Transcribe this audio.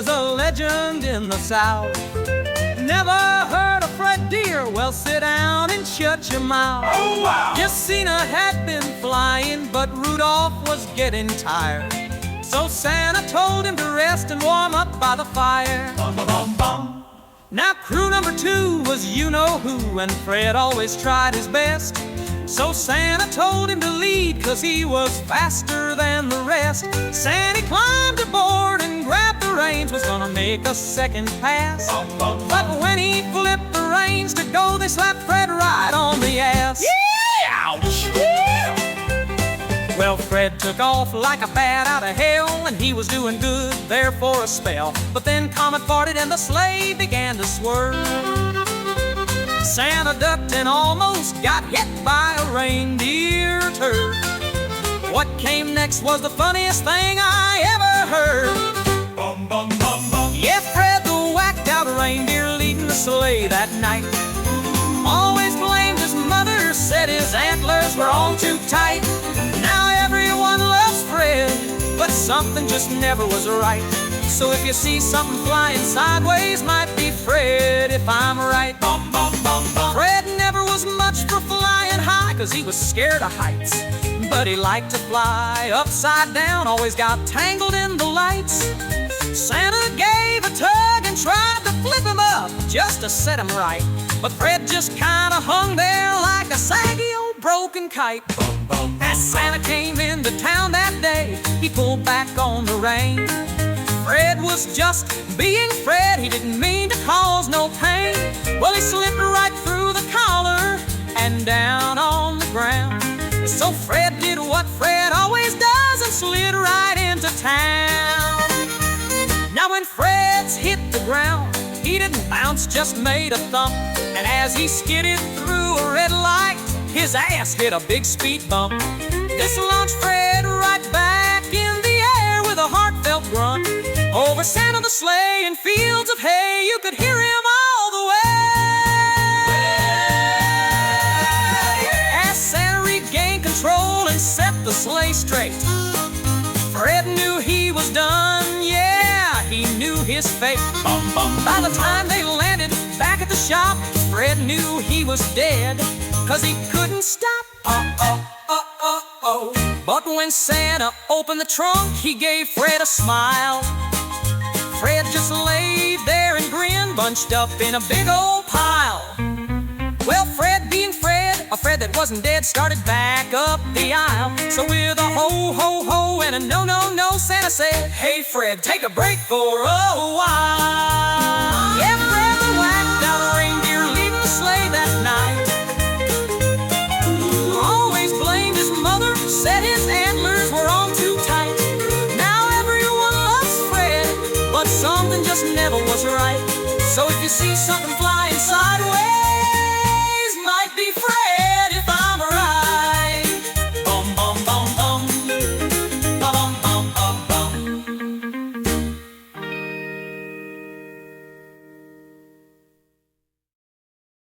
is a legend in the South. Never heard of Fred Deer? Well, sit down and shut your mouth. Oh, wow! Justina had been flying, but Rudolph was getting tired. So Santa told him to rest and warm up by the fire. Bum, bum, bum, bum. Now crew number 2 was you-know-who, and Fred always tried his best. So Santa told him to lead, 'cause he was faster than the rest. Santa climbed aboard and grabbed the reins, was gonna make a second pass. Bum, bum, bum. But when he flipped the reins to go, they slapped Fred right on the ass. Yeah! Ouch! Yeah! Well, Fred took off like a bat out of hell, and he was doing good there for a spell. But then Comet farted and the sleigh began to swerve. Santa ducked and almost got hit by a reindeer turd. What came next was the funniest thing I ever heard. Bum, bum, bum, bum. Yeah, Fred the whacked-out reindeer leading the sleigh that night always blamed his mother, said his antlers were all too tight. Now everyone loves Fred, but something just never was right. So if you see something flying sideways, might be Fred, if I'm right. Bum, bum, bum, bum. Fred never was much for flying high, 'cause he was scared of heights. But he liked to fly upside down, always got tangled in the lights. Santa gave a tug and tried to flip him up, just to set him right. But Fred just kinda hung there like a saggy old broken kite. Bum, bum, bum. As Santa came into town that day, he pulled back on the rein. Fred was just being Fred, he didn't mean to cause no pain. Well, he slipped right through the collar and down on the ground. So Fred did what Fred always does and slid right into town. Now when Fred's hit the ground, he didn't bounce, just made a thump. And as he skidded through a red light, his ass hit a big speed bump. This launched Fred right back in the air with a heartfelt grunt. Over Santa the sleigh and fields of hay, you could hear him all the way. As Santa regained control and set the sleigh straight, Fred knew he was done, yeah, he knew his fate. Bum, bum. By the time they landed back at the shop, Fred knew he was dead, 'cause he couldn't stop. But when Santa opened the trunk, he gave Fred a smile. Fred just laid there and grinned, bunched up in a big old pile. Well, Fred being Fred, a Fred that wasn't dead, started back up the aisle. So with a ho, ho, ho and a no, no, no, Santa said, "Hey Fred, take a break for a while." Yeah, Fred the whacked-out reindeer leading the sleigh that night always blamed his mother, said his antlers were on too tight. Now everyone loves Fred, but something just never was right. So if you see something flying sideways,